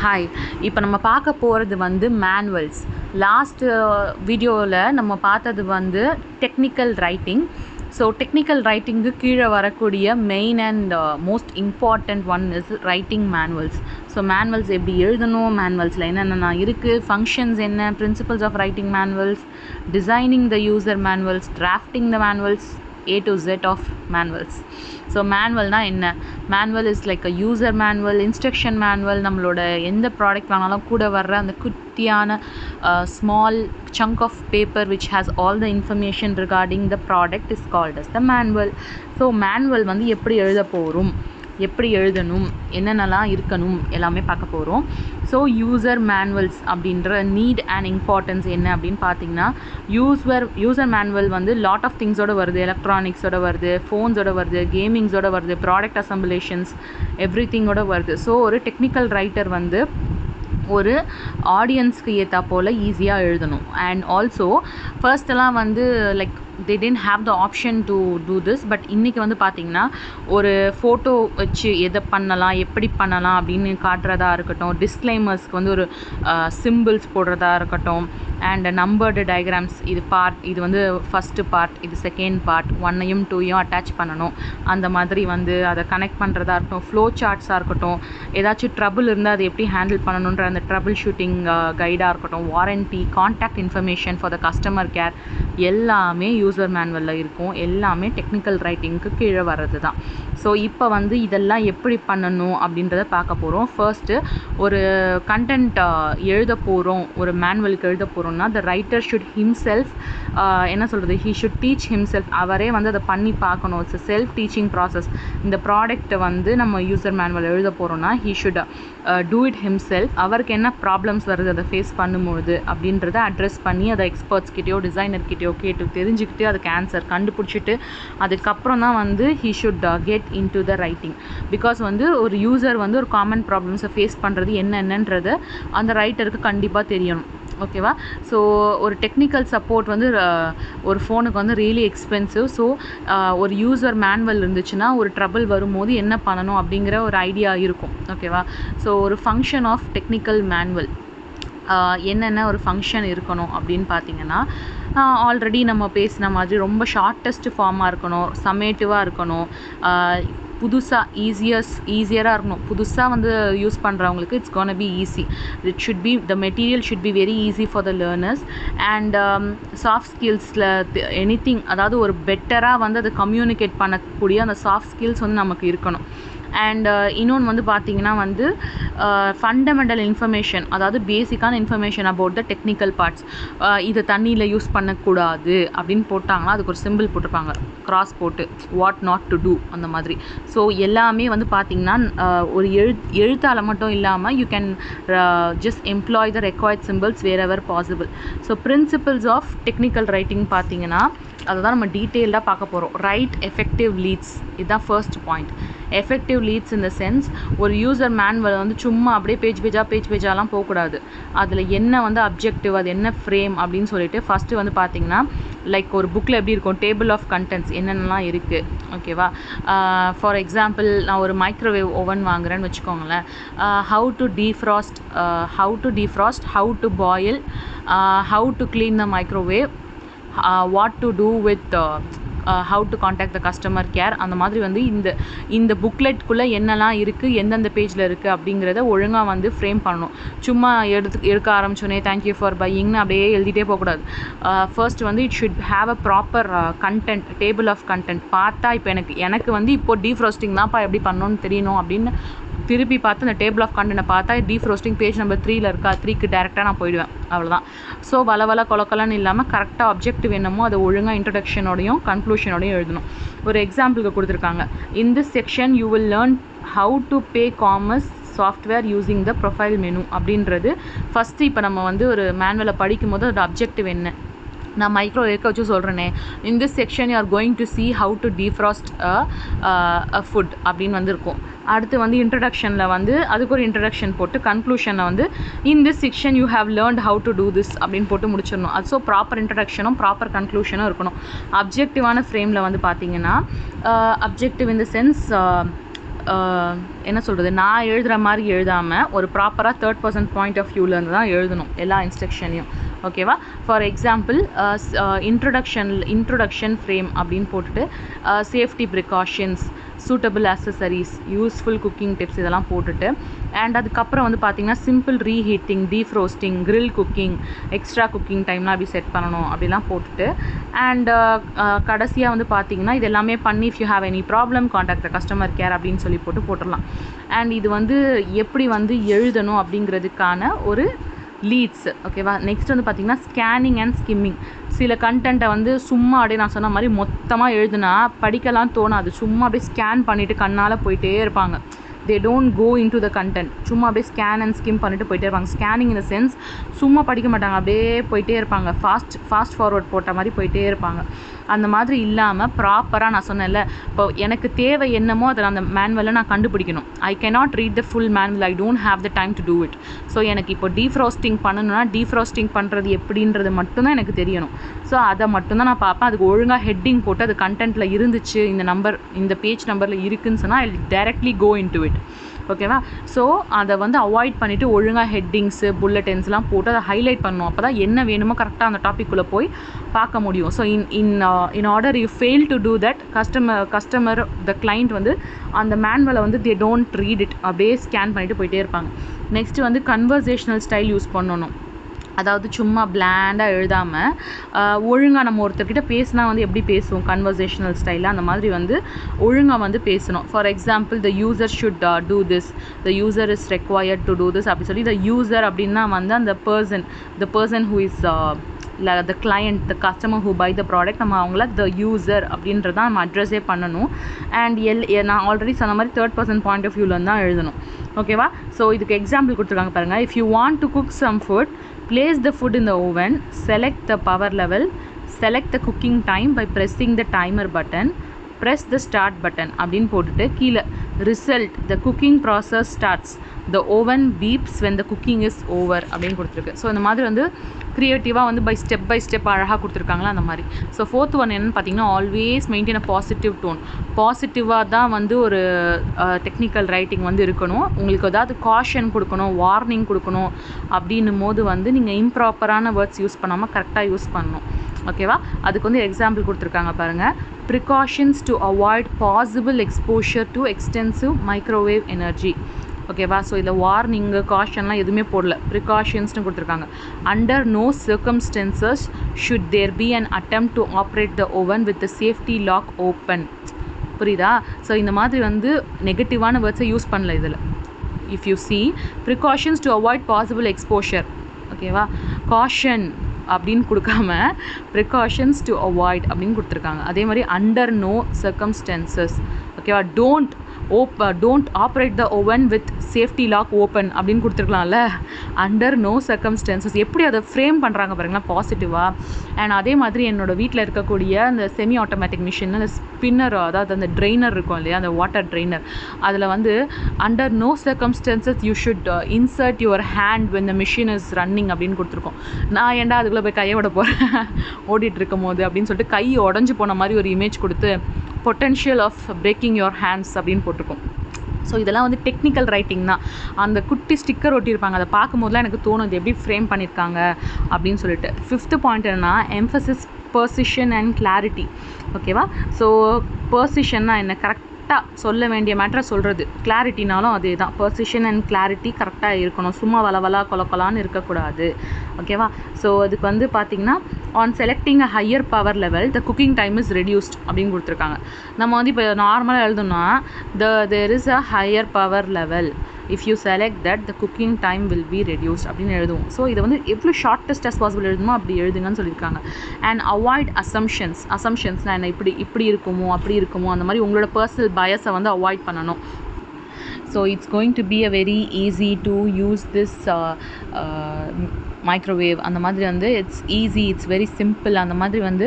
Hi, இப்போ நம்ம பார்க்க போகிறது வந்து மேனுவல்ஸ். லாஸ்ட் வீடியோவில் நம்ம பார்த்தது வந்து டெக்னிக்கல் ரைட்டிங். ஸோ டெக்னிக்கல் ரைட்டிங்கு கீழே வரக்கூடிய main and most important one is writing manuals. So manuals எப்படி எழுதணும், மேனுவல்ஸில் என்னென்ன இருக்குது, ஃபங்க்ஷன்ஸ் என்ன, principles of writing manuals, designing the user manuals, drafting the manuals, A to Z of manuals. So மேனுவல்னா என்ன? Manual is like a user manual, instruction manual. நம்மளோட எந்த ப்ராடக்ட் வாங்கினாலும் கூட வர்ற அந்த குட்டியான small chunk of paper which has all the information regarding the product is called as the manual. So manual வந்து எப்படி எழுத போகிறோம், எப்படி எழுதணும், என்னென்னலாம் இருக்கணும் எல்லாமே பார்க்க போகிறோம். ஸோ யூசர் மேனுவல்ஸ் அப்படின்ற நீட் அண்ட் இம்பார்ட்டன்ஸ் என்ன அப்படின்னு பார்த்தீங்கன்னா, யூசர் மேனுவல் வந்து லாட் ஆஃப் திங்ஸோடு வருது. எலக்ட்ரானிக்ஸோட வருது, ஃபோன்ஸோட வருது, கேமிங்ஸோட வருது, ப்ராடக்ட் அசம்பிளேஷன்ஸ், எவ்ரி திங்கோட வருது. ஸோ ஒரு டெக்னிக்கல் ரைட்டர் வந்து ஒரு ஆடியன்ஸ்க்கு ஏற்றா போல் ஈஸியாக எழுதணும். அண்ட் ஆல்சோ ஃபர்ஸ்டெல்லாம் வந்து like they didn't have the option to do this, but இன்றைக்கி வந்து பார்த்திங்கன்னா ஒரு ஃபோட்டோ வச்சு எதை பண்ணலாம், எப்படி பண்ணலாம் அப்படின்னு காட்டுறதா இருக்கட்டும், டிஸ்க்ளைமர்ஸ்க்கு வந்து ஒரு சிம்பிள்ஸ் போடுறதா இருக்கட்டும், அண்ட் நம்பர்டு டயக்ராம்ஸ், இது வந்து ஃபஸ்ட்டு பார்ட், இது செகண்ட் பார்ட், 1ஐயும் 2ஐயும் அட்டாச் பண்ணணும், அந்த மாதிரி வந்து அதை கனெக்ட் பண்ணுறதா இருக்கட்டும், ஃப்ளோ சார்ட்ஸாக இருக்கட்டும், ஏதாச்சும் ட்ரபிள் இருந்தால் அதை எப்படி ஹேண்டில் பண்ணணுன்ற அந்த ட்ரபிள் ஷூட்டிங் கைடாக இருக்கட்டும், warranty, contact information for the customer care, எல்லாமே யூசர் மேனுவலில் இருக்கும். எல்லாமே டெக்னிக்கல் ரைட்டிங்க்கு கீழே வர்றது தான். ஸோ இப்போ வந்து இதெல்லாம் எப்படி பண்ணணும் அப்படின்றத பார்க்க போகிறோம். ஃபர்ஸ்ட்டு ஒரு கண்டென்ட் எழுத போகிறோம், ஒரு மேனுவலுக்கு எழுத போகிறோம்னா த ரைட்டர் ஷுட் ஹிம்செல்ஃப் என்ன சொல்கிறது, ஹீ ஷுட் டீச் ஹிம்செல்ஃப். அவரே வந்து அதை பண்ணி பார்க்கணும். It's self teaching process. இந்த ப்ராடக்ட்டை வந்து நம்ம யூசர் மேனுவல் எழுத போகிறோம்னா he should do it himself. அவருக்கு என்ன ப்ராப்ளம்ஸ் வருது அதை ஃபேஸ் பண்ணும்போது அப்படின்றத அட்ரெஸ் பண்ணி அதை எக்ஸ்பர்ட்ஸ்கிட்டயோ டிசைனர்கிட்டயோ கேட்டு தெரிஞ்சுக்கிட்டு அதுக்கு ஆன்சர் கண்டுபிடிச்சிட்டு அதுக்கப்புறம் தான் வந்து he should get in to the writing. Because வந்து ஒரு யூசர் வந்து ஒரு காமன் ப்ராப்ளம்ஸை ஃபேஸ் பண்ணுறது என்னென்னன்றது அந்த ரைட்டருக்கு கண்டிப்பாக தெரியணும். ஓகேவா? ஸோ ஒரு டெக்னிக்கல் சப்போர்ட் வந்து ஒரு ஃபோனுக்கு வந்து ரியலி எக்ஸ்பென்சிவ். ஸோ ஒரு யூசர் மேனுவல் இருந்துச்சுன்னா ஒரு ட்ரபிள் வரும்போது என்ன பண்ணணும் அப்படிங்கிற ஒரு ஐடியா இருக்கும். ஓகேவா? ஸோ ஒரு ஃபங்க்ஷன் ஆஃப் டெக்னிக்கல் மேனுவல் என்னென்ன ஒரு ஃபங்க்ஷன் இருக்கணும் அப்படின்னு பார்த்தீங்கன்னா, ஆல்ரெடி நம்ம பேசின மாதிரி ரொம்ப ஷார்ட்டஸ்ட் ஃபார்மாக இருக்கணும், சம்மேட்டிவாக இருக்கணும், புதுசாக ஈஸியராக இருக்கணும். புதுசாக வந்து யூஸ் பண்ணுறவங்களுக்கு it's gonna be easy. It should be the material should be very easy for the learners. And soft ஸ்கில்ஸில் எனிதிங், அதாவது ஒரு பெட்டராக வந்து அதை கம்யூனிகேட் பண்ணக்கூடிய அந்த சாஃப்ட் ஸ்கில்ஸ் வந்து நமக்கு இருக்கணும். அண்ட் இன்னொன்று வந்து பார்த்திங்கன்னா வந்து ஃபண்டமெண்டல் இன்ஃபர்மேஷன், அதாவது பேசிக்கான information about the technical parts. இதை தண்ணியில் யூஸ் பண்ணக்கூடாது அப்படின்னு போட்டாங்கன்னா அதுக்கு ஒரு சிம்பிள் போட்டிருப்பாங்க, கிராஸ் போட்டு, வாட் நாட் டு டூ, அந்த மாதிரி. ஸோ எல்லாமே வந்து பார்த்திங்கன்னா ஒரு எழுத்தால் மட்டும் இல்லாமல் you can just employ the required symbols wherever possible. So principles of technical writing பார்த்திங்கன்னா அதை தான் நம்ம டீட்டெயில்டாக பார்க்க போகிறோம். ரைட் எஃபெக்டிவ் லீட்ஸ், இதுதான் first point. Effective leads in the sense, ஒரு யூசர் மேனுவல் வந்து சும்மா அப்படியே பேஜ் பேஜாலாம் போகக்கூடாது. அதில் என்ன வந்து அப்ஜெக்டிவ், அது என்ன ஃப்ரேம் அப்படின்னு சொல்லிட்டு ஃபஸ்ட்டு வந்து பார்த்திங்கன்னா லைக் ஒரு புக்கில் எப்படி இருக்கும், டேபிள் ஆஃப் கண்டென்ட்ஸ் என்னென்னலாம் இருக்குது. ஓகேவா? ஃபார் எக்ஸாம்பிள், நான் ஒரு மைக்ரோவேவ் ஓவன் வாங்குறேன்னு வச்சுக்கோங்களேன். How to defrost, how to boil, how to clean the microwave, what to do with how to contact the customer care, அந்த மாதிரி வந்து இந்த புக்லெட்குள்ளே என்னெல்லாம் இருக்குது, எந்தெந்த பேஜில் இருக்குது அப்படிங்கிறத ஒழுங்காக வந்து ஃப்ரேம் பண்ணணும். சும்மா எடுக்க ஆரம்பிச்சோன்னே தேங்க்யூ ஃபார் பையிங்னு அப்படியே எழுதிட்டே போகக்கூடாது. ஃபர்ஸ்ட் வந்து it should have a proper content, table of content. பார்த்தா இப்போ எனக்கு வந்து இப்போ டீஃப்ரோஸ்டிங் தான்ப்பா எப்படி பண்ணணும்னு தெரியணும் அப்படின்னு திருப்பி பார்த்து அந்த டேபிள் ஆஃப் கண்டென்ட்டை பார்த்தா டீஃப்ரோஸ்டிங் பேஜ் நம்பர் 3ல் இருக்கா, 3க்கு டேரெக்டாக நான் போயிடுவேன். அவ்வளோதான். ஸோ வள கொலக்கலன்னு இல்லாமல் கரெக்டாக அப்ஜெக்டிவ் என்னமோ அதை ஒழுங்காக இன்ட்ரடக்ஷனோடையும் கன்க்ளூஷனோடையும் எழுதணும். ஒரு எக்ஸாம்பிளுக்கு கொடுத்துருக்காங்க, in this section you will learn how to pay commerce software using the profile menu அப்படின்றது ஃபஸ்ட்டு. இப்போ நம்ம வந்து ஒரு மேனுவலை படிக்கும்போது அதோட அப்ஜெக்டிவ் என்ன, நான் மைக்ரோ இருக்க வச்சு சொல்கிறேனே, in this section you are going to see how to defrost a food அப்படின்னு வந்து இருக்கும். அடுத்து வந்து இன்ட்ரடக்ஷனில் வந்து அதுக்கு ஒரு இன்ட்ரடக்ஷன் போட்டு கன்க்ளூஷனில் வந்து in this section you have learnt how to do this அப்படின்னு போட்டு முடிச்சிடணும். அது ஸோ ப்ராப்பர் இன்ட்ரடக்ஷனும் ப்ராப்பர் கன்க்ளூஷனும் இருக்கணும். அப்ஜெக்டிவான ஃப்ரேமில் வந்து பார்த்திங்கன்னா, அப்ஜெக்டிவ் இன் த சென்ஸ் என்ன சொல்கிறது, நான் எழுதுகிற மாதிரி எழுதாமல் ஒரு ப்ராப்பராக தேர்ட் பர்சன் பாயிண்ட் ஆஃப் வியூலேருந்து தான் எழுதணும் எல்லா இன்ஸ்ட்ரக்ஷனையும். ஓகேவா? ஃபார் எக்ஸாம்பிள் இன்ட்ரொடக்ஷன் ஃப்ரேம் அப்படின்னு போட்டுட்டு safety precautions, suitable accessories, useful cooking tips இதெல்லாம் போட்டுட்டு, அண்ட் அதுக்கப்புறம் வந்து பார்த்திங்கன்னா simple reheating, defrosting, grill cooking, extra cooking டைம்லாம் அப்படி செட் பண்ணணும் அப்படிலாம் போட்டுட்டு, அண்ட் கடைசியாக வந்து பார்த்திங்கன்னா இது எல்லாமே பண்ணி if you have any problem contact the customer care அப்படின்னு சொல்லி போட்டுடலாம். அண்ட் இது வந்து எப்படி வந்து எழுதணும் அப்படிங்கிறதுக்கான ஒரு லீட்ஸ். ஓகேவா? நெக்ஸ்ட் வந்து பார்த்திங்கன்னா ஸ்கேனிங் அண்ட் ஸ்கிம்மிங். சில கண்டென்ட்டை வந்து சும்மா அப்படியே நான் சொன்ன மாதிரி மொத்தமாக எழுதுனா படிக்கலாம் தோணாது. சும்மா அப்படியே ஸ்கேன் பண்ணிவிட்டு கண்ணால் போயிட்டே இருப்பாங்க. they don't go into the content. சும்மா அப்படியே ஸ்கேன் அண்ட் ஸ்கிம் பண்ணிட்டு போயிட்டே இருப்பாங்க. ஸ்கேனிங் இன் த சென்ஸ் சும்மா படிக்க மாட்டாங்க, அப்படியே போயிட்டே இருப்பாங்க, ஃபாஸ்ட் ஃபார்வர்ட் போட்ட மாதிரி போயிட்டே இருப்பாங்க. அந்த மாதிரி இல்லாமல் ப்ராப்பராக நான் சொன்னேன்ல, இப்போ எனக்கு தேவை என்னமோ அதில் அந்த மேனுவலில் நான் கண்டுபிடிக்கணும். I cannot read the full manual, I don't have the time to do it. So எனக்கு இப்போ டீஃப்ரோஸ்டிங் பண்ணணும்னா டீஃப்ரோஸ்டிங் பண்ணுறது எப்படின்றது மட்டும்தான் எனக்கு தெரியணும். ஸோ அதை மட்டும்தான் நான் பார்ப்பேன். அதுக்கு ஒழுங்காக ஹெட்டிங் போட்டு அது கண்டென்ட்டில் இருந்துச்சு, இந்த பேஜ் நம்பரில் இருக்குதுன்னு சொன்னால் I directly go into it. ஓகேவா? ஸோ அதை வந்து அவாய்ட் பண்ணிவிட்டு ஒழுங்காக ஹெட்டிங்ஸு புல்லட்டன்ஸ்லாம் போட்டு அதை ஹைலைட் பண்ணணும். அப்போ தான் என்ன வேணுமோ கரெக்டாக அந்த டாப்பிக்குள்ளே போய் பார்க்க முடியும். So in order you fail to do that, customer the client வந்து அந்த மேனுவலை வந்து தே டோன்ட் ரீட் இட், அப்படியே ஸ்கேன் பண்ணிவிட்டு போயிட்டே இருப்பாங்க. நெக்ஸ்ட்டு வந்து கன்வர்சேஷனல் ஸ்டைல் யூஸ் பண்ணணும். அதாவது சும்மா பிளாண்டாக எழுதாமல் ஒழுங்காக நம்ம ஒருத்தர்கிட்ட பேசினா வந்து எப்படி பேசுவோம் கன்வர்சேஷனல் ஸ்டைலில், அந்த மாதிரி வந்து ஒழுங்காக வந்து பேசணும். For example the user should do this, the user is required to do this அப்படி சொல்லி த யூசர் அப்படின்னா வந்து அந்த person who is the client, the customer who buy the product, நம்ம அவங்கள the user அப்படின்றது தான் நம்ம அட்ரஸே பண்ணணும். அண்ட் நான் ஆல்ரெடி சொன்ன மாதிரி தேர்ட் பர்சன் பாயிண்ட் ஆஃப் வியூவில் தான் எழுதணும். ஓகேவா? ஸோ இதுக்கு எக்ஸாம்பிள் கொடுத்துருக்காங்க பாருங்கள். If you want to cook some food, place the food in the oven, select the power level, select the cooking time by pressing the timer button, press the start button அப்படின்னு போட்டுட்டு கீழே result the cooking process starts, the oven beeps when the cooking is over அப்படின்னு கொடுத்துருக்கு. So இந்த மாதிரி வந்து க்ரியேட்டிவாக வந்து by step அழகாக கொடுத்துருக்காங்களா அந்த மாதிரி. ஸோ ஃபோர்த் ஒன் என்னென்னு பார்த்தீங்கன்னா always maintain a positive tone. பாசிட்டிவாக தான் வந்து ஒரு டெக்னிக்கல் ரைட்டிங் வந்து இருக்கணும். உங்களுக்கு ஏதாவது காஷன் கொடுக்கணும், வார்னிங் கொடுக்கணும் அப்படின்னும் போது வந்து நீங்கள் இம்ப்ராப்பரான வேர்ட்ஸ் யூஸ் பண்ணாமல் கரெக்டாக யூஸ் பண்ணணும். ஓகேவா? அதுக்கு வந்து எக்ஸாம்பிள் கொடுத்துருக்காங்க பாருங்கள். Precautions to avoid possible exposure to extensive microwave energy. ஓகேவா? ஸோ இதில் வார்னிங்கு காஷன்லாம் எதுவுமே போடல, ப்ரிகாஷன்ஸ்னு கொடுத்துருக்காங்க. Under no circumstances should there be an attempt to operate the oven with the safety lock open. புரியுதா? ஸோ இந்த மாதிரி வந்து நெகட்டிவான வேர்ட்ஸை யூஸ் பண்ணல இதில். If you see precautions to avoid possible exposure, ஓகேவா, காஷன் அப்படின்னு கொடுக்காம ப்ரிகாஷன்ஸ் டு அவாய்ட் அப்படின்னு கொடுத்துருக்காங்க. அதே மாதிரி அண்டர் நோ சர்க்கம்ஸ்டன்சஸ், ஓகேவா, don't operate the oven with safety lock open அப்படின்னு கொடுத்துருக்கலாம்ல. அண்டர் நோ சர்க்கம்ஸ்டன்சஸ் எப்படி அதை ஃப்ரேம் பண்ணுறாங்க பாருங்களா பாசிட்டிவாக. அண்ட் அதே மாதிரி என்னோடய வீட்டில் இருக்கக்கூடிய அந்த செமி ஆட்டோமேட்டிக் மிஷின், அந்த ஸ்பின்னர், அதாவது அந்த ட்ரெயினர் இருக்கும் இல்லையா, அந்த வாட்டர் ட்ரெயினர், அதில் வந்து under no circumstances you should insert your hand when the machine is running அப்படின்னு கொடுத்துருக்கோம். நான் ஏன்டா அதுக்குள்ளே போய் கையை விட போகிறேன் ஓடிட்டு இருக்கும் போது அப்படின்னு சொல்லிட்டு கை உடஞ்சி போன மாதிரி ஒரு இமேஜ் கொடுத்து potential of breaking your hands அப்படின்னு போட்டிருக்கோம். ஸோ இதெல்லாம் வந்து டெக்னிக்கல் ரைட்டிங் தான். அந்த குட்டி ஸ்டிக்கர் ஒட்டியிருப்பாங்க, அதை பார்க்கும்போதுலாம் எனக்கு தோணும் இது எப்படி ஃப்ரேம் பண்ணியிருக்காங்க அப்படின்னு சொல்லிட்டு. ஃபிஃப்த்து பாயிண்ட் என்னன்னா எம்ஃபசிஸ், பெர்சிஷன் அண்ட் கிளாரிட்டி. ஓகேவா? ஸோ பெர்சிஷன்னா என்ன, கரெக்டாக சொல்ல வேண்டிய மேட்டரை சொல்கிறது. கிளாரிட்டினாலும் அதே தான், பெர்சிஷன் அண்ட் கிளாரிட்டி கரெக்டாக இருக்கணும், சும்மா வளவலா கொலக்கொலான்னு இருக்கக்கூடாது. ஓகேவா? ஸோ அதுக்கு வந்து பார்த்திங்கன்னா on selecting a higher power level the cooking time is reduced அப்படின்னு கொடுத்துருக்காங்க. நம்ம வந்து இப்போ நார்மலாக எழுதணும்னா there is a higher power level, if you select that the cooking time will be reduced அப்படின்னு எழுதுவோம். ஸோ இதை வந்து எவ்வளோ ஷார்ட்டஸ்ட் அஸ் பாசிபிள் எழுதணுமோ அப்படி எழுதுங்கன்னு சொல்லியிருக்காங்க. அண்ட் அவாய்ட் அசம்ஷன்ஸ்னால் என்ன, இப்படி இருக்குமோ அப்படி இருக்குமோ அந்த மாதிரி உங்களோட பர்சனல் பயஸை வந்து அவாய்ட் பண்ணணும். So it's going to be a very easy to use this microwave. அந்த மாதிரி வந்து it's easy, it's very simple. அந்த மாதிரி வந்து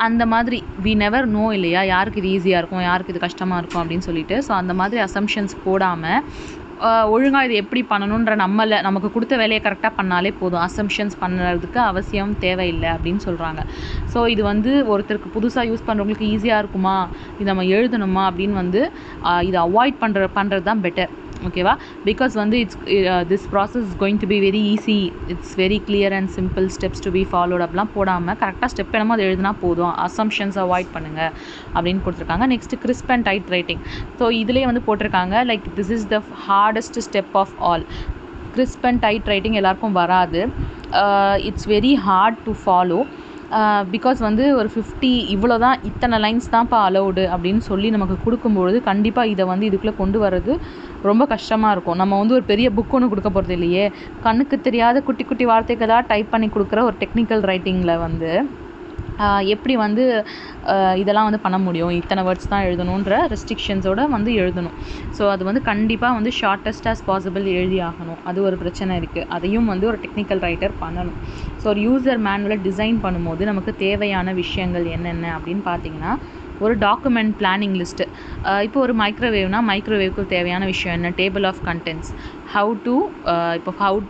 அந்த மாதிரி வி நெவர் நோ இல்லையா, யாருக்கு இது ஈஸியாக இருக்கும், யாருக்கு இது கஷ்டமாக இருக்கும் அப்படின்னு சொல்லிட்டு. ஸோ அந்த மாதிரி அசம்ஷன்ஸ் போடாமல் ஒழுங்காக இது எப்படி பண்ணணுன்ற நமக்கு கொடுத்த வேலையை கரெக்டாக பண்ணாலே போதும், அசம்ஷன்ஸ் பண்ணுறதுக்கு அவசியம் தேவையில்லை அப்படின்னு சொல்கிறாங்க. ஸோ இது வந்து ஒருத்தருக்கு புதுசாக யூஸ் பண்ணுறவங்களுக்கு ஈஸியாக இருக்குமா, இது நம்ம எழுதணுமா அப்படின்னு வந்து இதை அவாய்ட் பண்ணுறது தான் பெட்டர். ஓகேவா? பிகாஸ் வந்து this process is going to be very easy, it's very clear and simple steps to be followed அப்படிலாம் போடாமல் கரெக்டாக ஸ்டெப் என்னமோ அதை எழுதினா போதும், அசம்ஷன்ஸ் அவாய்ட் பண்ணுங்கள் அப்படின்னு கொடுத்துருக்காங்க. Next crisp and tight writing. So இதிலே வந்து போட்டிருக்காங்க like this is the hardest step of all. Crisp and tight writing எல்லாருக்கும் வராது. It's very hard to follow. Because வந்து ஒரு 50 இவ்வளோ தான், இத்தனை லைன்ஸ் தான்ப்பா அலௌடு அப்படின்னு சொல்லி நமக்கு கொடுக்கும்பொழுது கண்டிப்பாக இதை வந்து இதுக்குள்ளே கொண்டு வர்றது ரொம்ப கஷ்டமாக இருக்கும். நம்ம வந்து ஒரு பெரிய புக் ஒன்று கொடுக்க போகிறது இல்லையே, கண்ணுக்கு தெரியாத குட்டி குட்டி வார்த்தைகளாக டைப் பண்ணி கொடுக்குற ஒரு டெக்னிக்கல் ரைட்டிங்கில் வந்து எப்படி வந்து இதெல்லாம் வந்து பண்ண முடியும், இத்தனை வேர்ட்ஸ் தான் எழுதணுன்ற ரெஸ்ட்ரிக்ஷன்ஸோடு வந்து எழுதணும். ஸோ அது வந்து கண்டிப்பாக வந்து ஷார்ட்டஸ்ட் ஆஸ் பாசிபிள் எழுதி ஆகணும். அது ஒரு பிரச்சனை இருக்குது, அதையும் வந்து ஒரு டெக்னிக்கல் ரைட்டர் பண்ணணும். ஸோ ஒரு யூசர் மேனுவலை டிசைன் பண்ணும்போது நமக்கு தேவையான விஷயங்கள் என்னென்ன அப்படின்னு பார்த்தீங்கன்னா, ஒரு டாக்குமெண்ட் பிளானிங் லிஸ்ட்டு. இப்போ ஒரு மைக்ரோவேவ்க்கு தேவையான விஷயம் என்ன, table of contents, how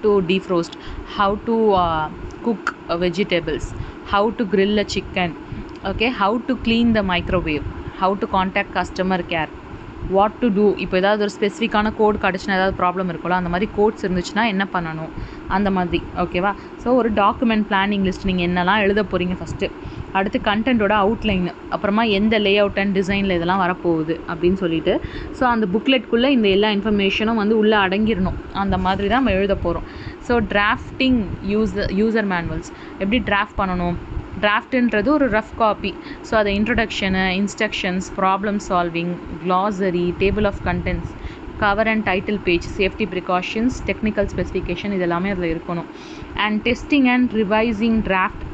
to defrost, how to cook vegetables, how to grill a chicken, okay, how to clean the microwave, how to contact customer care, what to do. இப்போ ஏதாவது ஒரு ஸ்பெசிஃபிக்கான code கிடச்சுன்னா ஏதாவது problem இருக்கும்ல, அந்த மாதிரி quotes இருந்துச்சுன்னா என்ன பண்ணணும் அந்த மாதிரி. ஓகேவா? ஸோ ஒரு டாக்குமெண்ட் பிளானிங் லிஸ்ட் நீங்கள் என்னெல்லாம் எழுத போகிறீங்க ஃபஸ்ட்டு, அடுத்து கண்டென்ட்டோட அவுட்லைன், அப்புறமா எந்த லே அவுட் அண்ட் டிசைனில் இதெல்லாம் வரப்போகுது அப்படின்னு சொல்லிட்டு, ஸோ அந்த புக்லெட்குள்ளே இந்த எல்லா இன்ஃபர்மேஷனும் வந்து உள்ளே அடங்கிடணும். அந்த மாதிரி தான் நம்ம எழுத போகிறோம். ஸோ டிராஃப்டிங் யூசர் மேனுவல்ஸ் எப்படி டிராஃப்ட் பண்ணணும், டிராஃப்ட்ன்றது ஒரு ரஃப் காப்பி. ஸோ அதை introduction, instructions, problem solving, glossary, table of contents, cover and title page, safety precautions, technical specification, இது எல்லாமே அதில் இருக்கணும். And testing and revising draft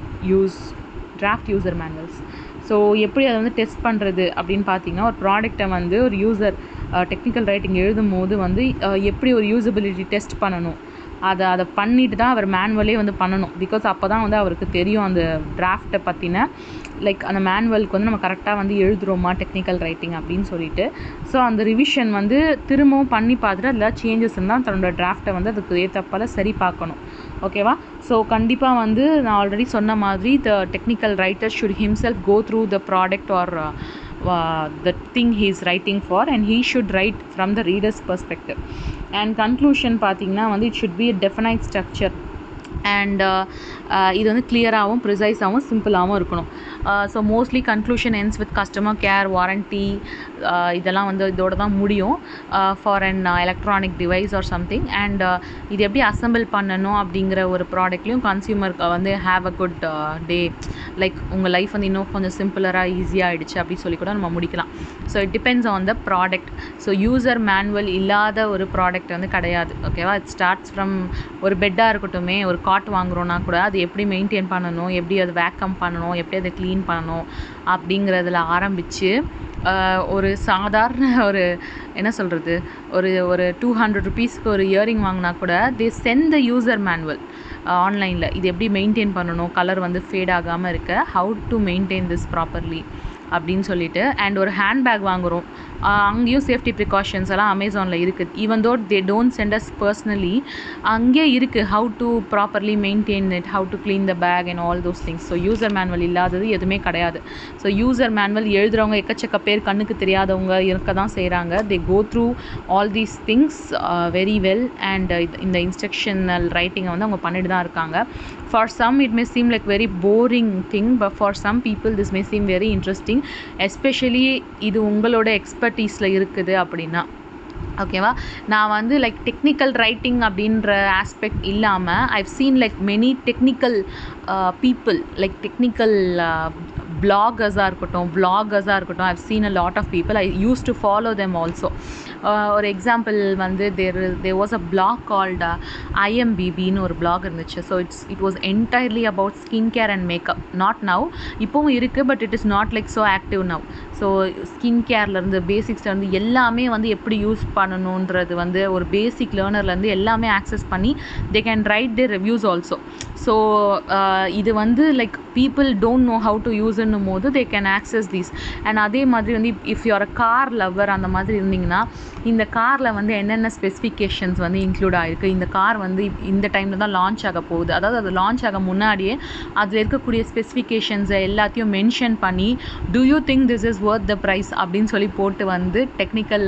user manuals. So எப்படி அதை வந்து டெஸ்ட் பண்ணுறது அப்படின்னு பார்த்தீங்கன்னா, ஒரு ப்ராடக்டை வந்து ஒரு யூசர் டெக்னிக்கல் ரைட்டிங் எழுதும் போது வந்து எப்படி ஒரு யூசபிலிட்டி டெஸ்ட் பண்ணணும், அதை பண்ணிட்டு தான் அவர் மேனுவலே வந்து பண்ணணும். பிகாஸ் அப்போ தான் வந்து அவருக்கு தெரியும் அந்த டிராஃப்டை பற்றின லைக் அந்த மேனுவலுக்கு வந்து நம்ம கரெக்டாக வந்து எழுதுகிறோமா டெக்னிக்கல் ரைட்டிங் அப்படின்னு சொல்லிட்டு. ஸோ அந்த ரிவிஷன் வந்து திரும்பவும் பண்ணி பார்த்துட்டு அதில் சேஞ்சஸ் இருந்தால் தன்னோட டிராஃப்டை வந்து அதுக்கு ஏற்றப்பால் சரி பார்க்கணும். ஓகேவா? ஸோ கண்டிப்பாக வந்து நான் ஆல்ரெடி சொன்ன மாதிரி the technical writer should himself go through the product or the thing he is writing for, and he should write from the reader's perspective. And conclusion பார்த்தீங்கன்னா வந்து it should be a definite structure and இது வந்து கிளியராகவும் ப்ரிசைஸாகவும் சிம்பிளாகவும் இருக்கணும். So mostly conclusion ends with customer care, warranty, இதெல்லாம் வந்து இதோட தான் முடியும் for an electronic device or something. And இது எப்படி அசம்பிள் பண்ணணும் அப்படிங்கிற ஒரு ப்ராடக்ட்லேயும் கன்சியூமருக்கு வந்து have a good day, like உங்கள் லைஃப் வந்து இன்னும் கொஞ்சம் சிம்பிளராக ஈஸியாக ஆகிடுச்சு அப்படி சொல்லி கூட நம்ம முடிக்கலாம். So it depends on the product. So user manual இல்லாத ஒரு ப்ராடக்ட் வந்து கிடையாது. ஓகேவா? இட் ஸ்டார்ட்ஸ் ஃப்ரம் ஒரு பெட்டாக இருக்கட்டுமே, ஒரு காட் வாங்குகிறோன்னா கூட அது எப்படி மெயின்டைன் பண்ணணும், எப்படி அது வேக்கம் பண்ணணும், எப்படி அதை க்ளீன் பண்ணணும் அப்படிங்கிறதுல ஆரம்பித்து ஒரு சாதாரண ஒரு என்ன சொல்கிறது ஒரு 200 rupeesக்கு ஒரு இயரிங் வாங்கினா கூட தே சென்ட் த யூசர் மேனுவல் ஆன்லைனில். இது எப்படி மெயின்டைன் பண்ணணும், கலர் வந்து ஃபேட் ஆகாமல் இருக்க, how to maintain this properly அப்படின்னு சொல்லிட்டு. அண்ட் ஒரு ஹேண்ட்பேக் வாங்குகிறோம், அங்கேயும் சேஃப்டி ப்ரிகாஷன்ஸ் எல்லாம் அமேசானில் இருக்குது. Even though they don't send us personally, அங்கே இருக்குது how to properly maintain it, how to clean the bag and all those things. So user manual இல்லாதது எதுவுமே கிடையாது. ஸோ யூசர் மேனுவல் எழுதுகிறவங்க எக்கச்சக்க பேர், கண்ணுக்கு தெரியாதவங்க இருக்க தான் செய்கிறாங்க. They go through all these things very well. And இந்த இன்ஸ்ட்ரக்ஷனல் ரைட்டிங்கை வந்து அவங்க பண்ணிட்டு தான் இருக்காங்க. For some it may seem like very boring thing, but for some people this may seem very interesting, especially இது உங்களோட எக்ஸ்பர்டீஸில் இருக்குது அப்படின்னா. ஓகேவா? நான் வந்து லைக் டெக்னிக்கல் ரைட்டிங் அப்படின்ற ஆஸ்பெக்ட் இல்லாமல் I've seen like many technical people, like technical bloggers-ஆக இருக்கட்டும், I've seen a lot of people. I used to follow them also. ஒரு எக்ஸாம்பிள் வந்து there was a blog called IMBBன்னு ஒரு blog இருந்துச்சு. So it was entirely about skin care and makeup. Not now, இப்போவும் இருக்குது, but it is not like so active now. So skin கேர்லேருந்து பேசிக்ஸ்லேருந்து எல்லாமே வந்து எப்படி யூஸ் பண்ணணுன்றது வந்து ஒரு பேசிக் லேர்னர்லேருந்து எல்லாமே ஆக்சஸ் பண்ணி they can write their reviews also. So இது வந்து like people don't know how to யூஸ்ன்னும் போது they can access these. And அதே மாதிரி வந்து if you're a car lover அந்த மாதிரி இருந்தீங்கன்னா இந்த காரில் வந்து என்னென்ன ஸ்பெசிஃபிகேஷன்ஸ் வந்து இன்க்ளூட் ஆகிருக்கு, இந்த கார் வந்து இந்த டைமில் தான் லான்ச் ஆக போகுது, அதாவது அது லான்ச் ஆக முன்னாடியே அதில் இருக்கக்கூடிய ஸ்பெசிஃபிகேஷன்ஸை எல்லாத்தையும் மென்ஷன் பண்ணி do you think this is worth the price அப்படின்னு சொல்லி போட்டு வந்து டெக்னிக்கல்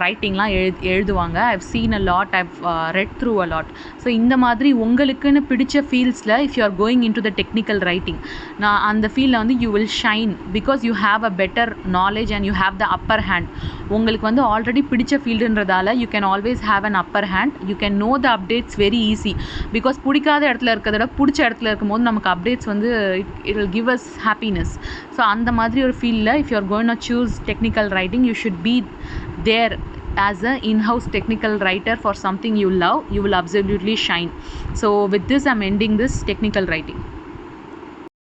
ரைட்டிங்லாம் எழுதுவாங்க. I've seen a lot, I've read through a lot. So இந்த மாதிரி உங்களுக்குன்னு பிடிச்ச ஃபீல்ட்ஸில் if you are going into the technical writing, நான் அந்த ஃபீல்டில் வந்து you will shine because you have a better knowledge and you have the upper hand. உங்களுக்கு வந்து ஆல்ரெடி பிடிச்ச ஃபீல்டுன்றதால you can always have an upper hand. You can no the updates very easy because பிடிக்காத இடத்துல இருக்கிறத விட பிடிச்ச இடத்துல இருக்கும்போது நமக்கு அப்டேட்ஸ் வந்து it will give us happiness. So அந்த மாதிரி ஒரு ஃபீல்டில் if you are going to choose technical writing, you should be there as an in-house technical writer for something you love. You will absolutely shine. So with this I'm ending this technical writing.